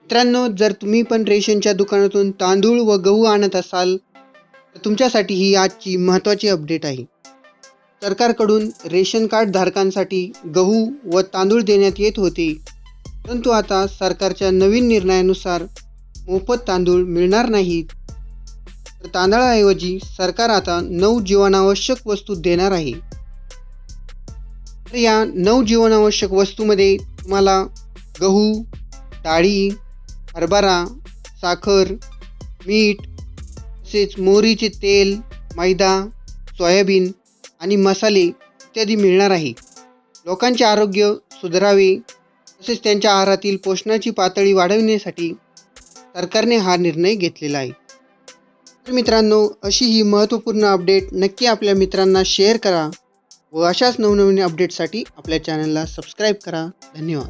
मित्रांनो, जर तुम्ही पण रेशनच्या दुकानातून तांदूळ व गहू आणत असाल तर तुमच्यासाठी ही आजची महत्त्वाची अपडेट आहे. सरकारकडून रेशन कार्ड धारकांसाठी गहू व तांदूळ देण्यात येत होते, परंतु आता सरकारच्या नवीन निर्णयानुसार मोफत तांदूळ मिळणार नाहीत. तर तांदळाऐवजी सरकार आता 9 जीवनावश्यक वस्तू देणार आहे. तर या 9 जीवनावश्यक वस्तूमध्ये तुम्हाला गहू, डाळी, हरभरा, साखर, मीठ, तसेच मोहरीचे तेल, मैदा, सोयाबीन आणि मसाले इत्यादी मिळणार आहे. लोकांचे आरोग्य सुधारावे तसेच त्यांच्या आहारातील पोषणाची पातळी वाढविण्यासाठी सरकारने हा निर्णय घेतलेला आहे. तर मित्रांनो, अशी ही महत्त्वपूर्ण अपडेट नक्की आपल्या मित्रांना शेअर करा व अशाच नवनवीन अपडेटसाठी आपल्या चॅनलला सबस्क्राईब करा. धन्यवाद.